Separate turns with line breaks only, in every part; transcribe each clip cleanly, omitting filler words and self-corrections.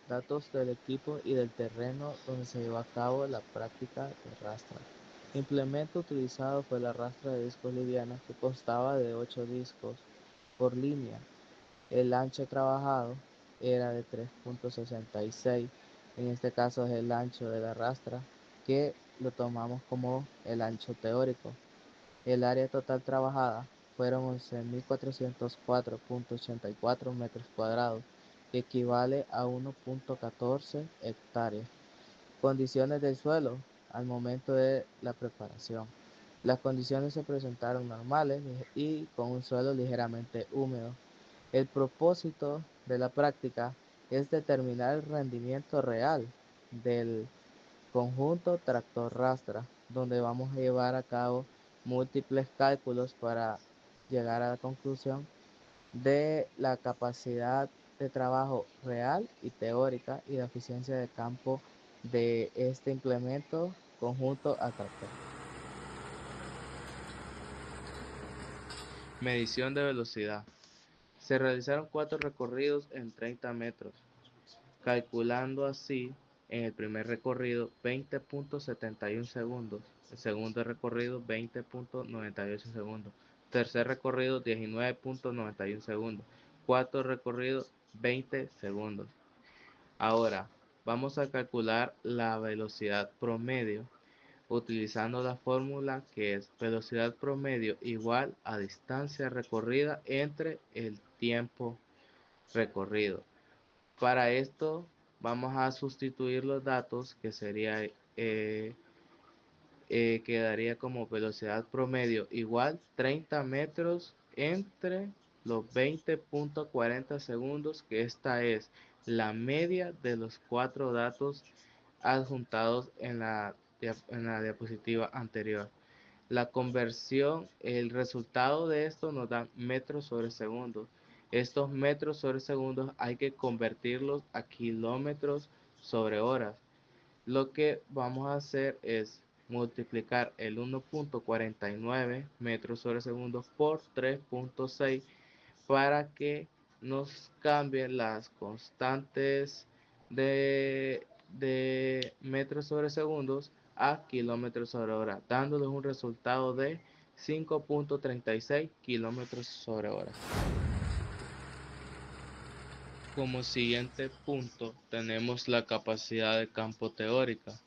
datos del equipo y del terreno donde se llevó a cabo la práctica de rastra. Implemento utilizado fue la rastra de discos liviana que constaba de 8 discos por línea. El ancho trabajado era de 3.66, en este caso es el ancho de la rastra que lo tomamos como el ancho teórico. El área total trabajada fueron 11.404.84 metros cuadrados, que equivale a 1.14 hectáreas. Condiciones del suelo al momento de la preparación. Las condiciones se presentaron normales y con un suelo ligeramente húmedo. El propósito de la práctica es determinar el rendimiento real del conjunto tractor-rastra, donde vamos a llevar a cabo múltiples cálculos para llegar a la conclusión de la capacidad de trabajo real y teórica y la eficiencia de campo de este implemento conjunto a tractor. Medición de velocidad. Se realizaron 4 recorridos en 30 metros, calculando así en el primer recorrido 20.71 segundos, el segundo recorrido 20.98 segundos, tercer recorrido 19.91 segundos, cuarto recorrido 20 segundos. Ahora vamos a calcular la velocidad promedio utilizando la fórmula que es velocidad promedio igual a distancia recorrida entre el tiempo recorrido. Para esto vamos a sustituir los datos que sería quedaría como velocidad promedio igual 30 metros entre los 20.40 segundos, que esta es la media de los 4 datos adjuntados en la diapositiva anterior. La conversión, el resultado de esto nos da metros sobre segundos. Estos metros sobre segundos hay que convertirlos a kilómetros sobre horas. Lo que vamos a hacer es multiplicar el 1.49 metros sobre segundos por 3.6 para que nos cambien las constantes de metros sobre segundos a kilómetros sobre hora, dándoles un resultado de 5.36 kilómetros sobre hora. Como siguiente punto tenemos la capacidad de campo teórica.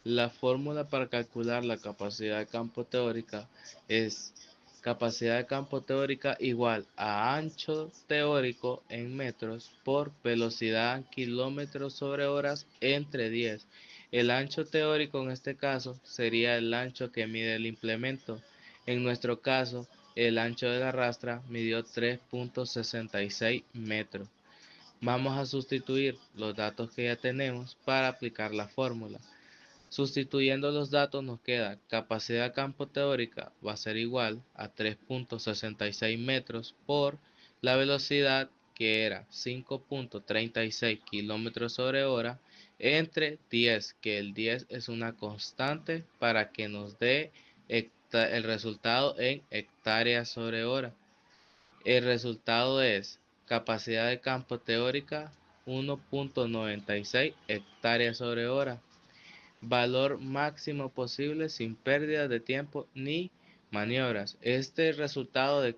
La fórmula para calcular la capacidad de campo teórica es capacidad de campo teórica igual a ancho teórico en metros por velocidad en kilómetros sobre horas entre 10. El ancho teórico en este caso sería el ancho que mide el implemento. En nuestro caso, el ancho de la rastra midió 3.66 metros. Vamos a sustituir los datos que ya tenemos para aplicar la fórmula. Sustituyendo los datos nos queda capacidad de campo teórica va a ser igual a 3.66 metros por la velocidad que era 5.36 kilómetros sobre hora entre 10, que el 10 es una constante para que nos dé el resultado en hectáreas sobre hora. El resultado es capacidad de campo teórica 1.96 hectáreas sobre hora. Valor máximo posible sin pérdida de tiempo ni maniobras. Este resultado de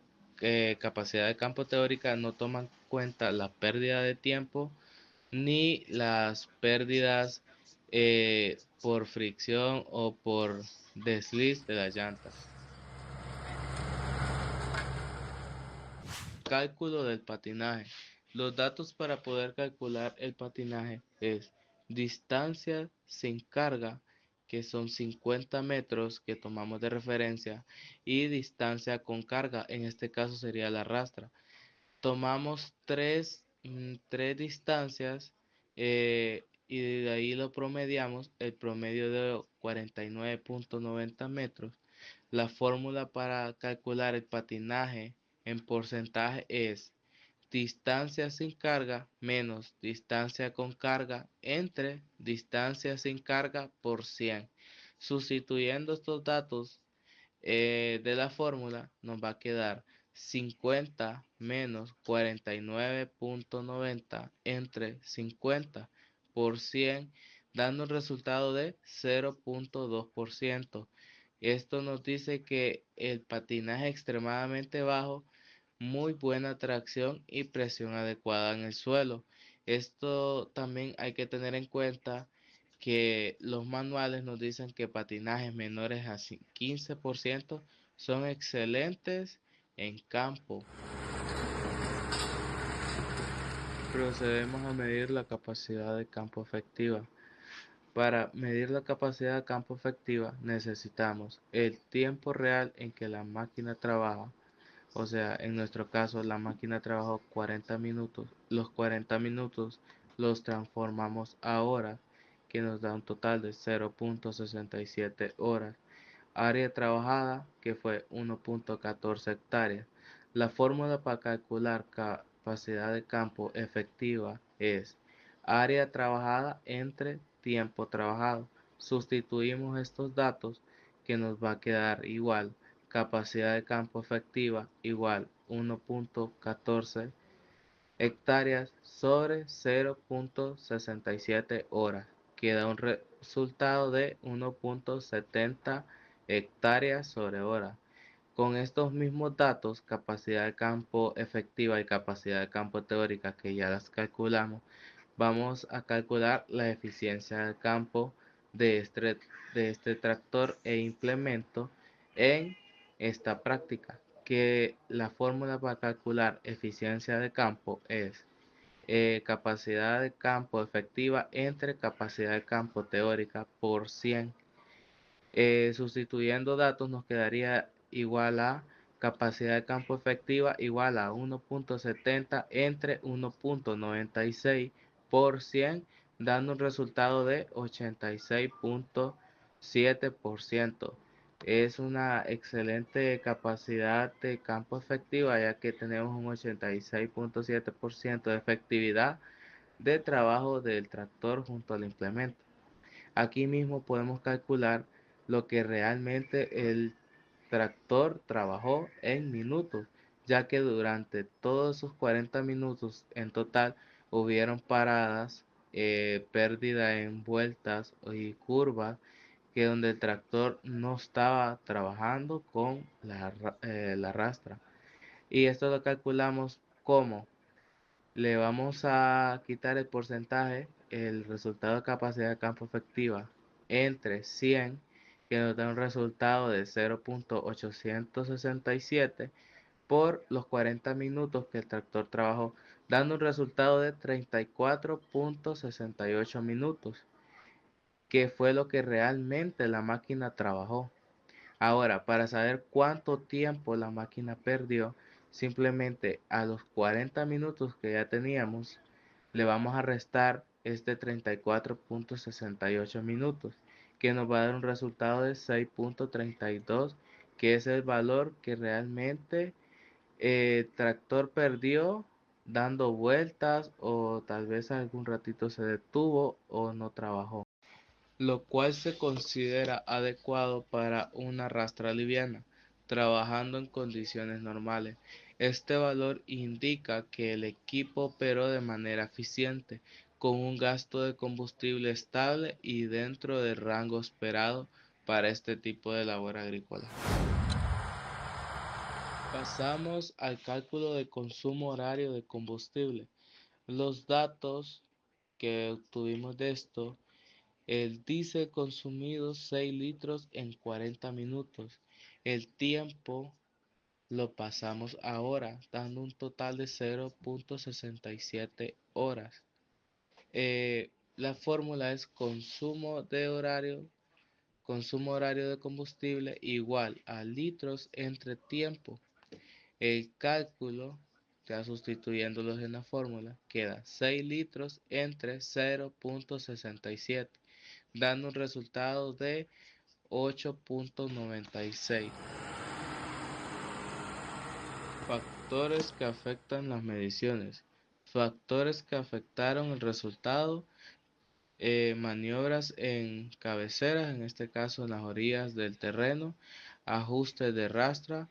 capacidad de campo teórica no toma en cuenta la pérdida de tiempo ni las pérdidas por fricción o por desliz de las llantas. Cálculo del patinaje. Los datos para poder calcular el patinaje es distancia sin carga, que son 50 metros que tomamos de referencia, y distancia con carga, en este caso sería la rastra. Tomamos tres distancias y de ahí lo promediamos, el promedio de 49.90 metros. La fórmula para calcular el patinaje en porcentaje es distancia sin carga menos distancia con carga entre distancia sin carga por 100. Sustituyendo estos datos de la fórmula nos va a quedar 50 menos 49.90 entre 50. por 100, dando un resultado de 0.2%. Esto nos dice que el patinaje extremadamente bajo, muy buena tracción y presión adecuada en el suelo. Esto también hay que tener en cuenta que los manuales nos dicen que patinajes menores a 15% son excelentes en campo. Procedemos a medir la capacidad de campo efectiva. Para medir la capacidad de campo efectiva necesitamos el tiempo real en que la máquina trabaja. O sea, en nuestro caso la máquina trabajó 40 minutos. Los 40 minutos los transformamos a horas, que nos da un total de 0.67 horas. Área trabajada, que fue 1.14 hectáreas. La fórmula para calcular capacidad de campo efectiva es área trabajada entre tiempo trabajado. Sustituimos estos datos, que nos va a quedar igual capacidad de campo efectiva igual 1.14 hectáreas sobre 0.67 horas, que da un resultado de 1.70 hectáreas sobre hora. Con estos mismos datos, capacidad de campo efectiva y capacidad de campo teórica, que ya las calculamos, vamos a calcular la eficiencia de campo de este tractor e implemento en esta práctica, que la fórmula para calcular eficiencia de campo es capacidad de campo efectiva entre capacidad de campo teórica por 100. Sustituyendo datos nos quedaría igual a capacidad de campo efectiva igual a 1.70 entre 1.96 por 100, dando un resultado de 86.7%. Es una excelente capacidad de campo efectiva, ya que tenemos un 86.7% de efectividad de trabajo del tractor junto al implemento. Aquí mismo podemos calcular lo que realmente el tractor trabajó en minutos, ya que durante todos esos 40 minutos en total hubieron paradas, pérdida en vueltas y curvas, que donde el tractor no estaba trabajando con la rastra. Y esto lo calculamos como le vamos a quitar el porcentaje, el resultado de capacidad de campo efectiva entre 100, que nos da un resultado de 0.867 por los 40 minutos que el tractor trabajó, dando un resultado de 34.68 minutos, que fue lo que realmente la máquina trabajó. Ahora, para saber cuánto tiempo la máquina perdió, simplemente a los 40 minutos que ya teníamos, le vamos a restar este 34.68 minutos, que nos va a dar un resultado de 6.32, que es el valor que realmente el tractor perdió dando vueltas, o tal vez algún ratito se detuvo o no trabajó, lo cual se considera adecuado para una rastra liviana, trabajando en condiciones normales. Este valor indica que el equipo operó de manera eficiente, con un gasto de combustible estable y dentro del rango esperado para este tipo de labor agrícola. Pasamos al cálculo de consumo horario de combustible. Los datos que obtuvimos de esto: el diésel consumido 6 litros en 40 minutos. El tiempo lo pasamos a horas, dando un total de 0.67 horas. La fórmula es consumo horario de combustible igual a litros entre tiempo. El cálculo, ya sustituyéndolos en la fórmula, queda 6 litros entre 0.67, dando un resultado de 8.96. Factores que afectan las mediciones. Factores que afectaron el resultado: maniobras en cabeceras, en este caso en las orillas del terreno, ajustes de rastra,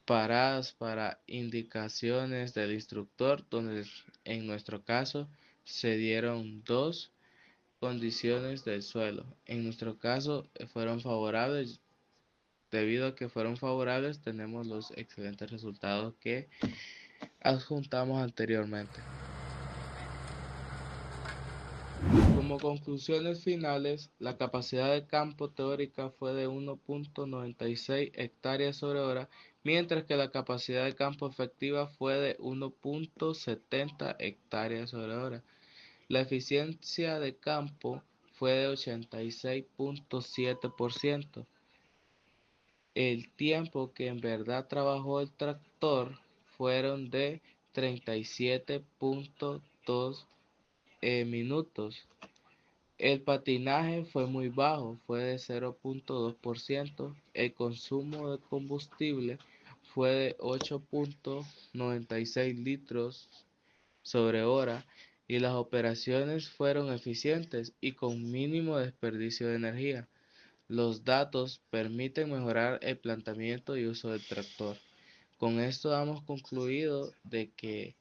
paradas para indicaciones del instructor, donde en nuestro caso se dieron dos condiciones del suelo. En nuestro caso fueron favorables. Debido a que fueron favorables, tenemos los excelentes resultados que adjuntamos anteriormente. Como conclusiones finales, la capacidad de campo teórica fue de 1.96 hectáreas sobre hora, mientras que la capacidad de campo efectiva fue de 1.70 hectáreas sobre hora. La eficiencia de campo fue de 86.7%. El tiempo que en verdad trabajó el tractor fueron de 37.2 minutos. El patinaje fue muy bajo, fue de 0.2%. El consumo de combustible fue de 8.96 litros sobre hora y las operaciones fueron eficientes y con mínimo desperdicio de energía. Los datos permiten mejorar el planteamiento y uso del tractor. Con esto damos concluido de que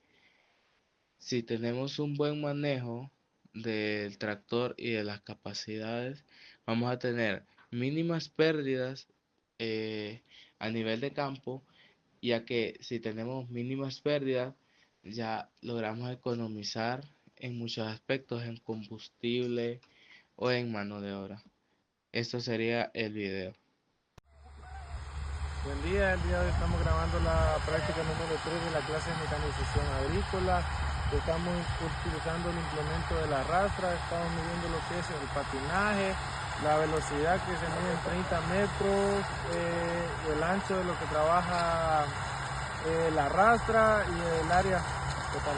si tenemos un buen manejo del tractor y de las capacidades, vamos a tener mínimas pérdidas a nivel de campo, ya que si tenemos mínimas pérdidas, ya logramos economizar en muchos aspectos, en combustible o en mano de obra. Esto sería el video.
Buen día, el día de hoy estamos grabando la práctica número 3 de la clase de mecanización agrícola. Estamos utilizando el implemento de la rastra, estamos midiendo lo que es el patinaje, la velocidad que se mide en 30 metros, el ancho de lo que trabaja la rastra y el área total.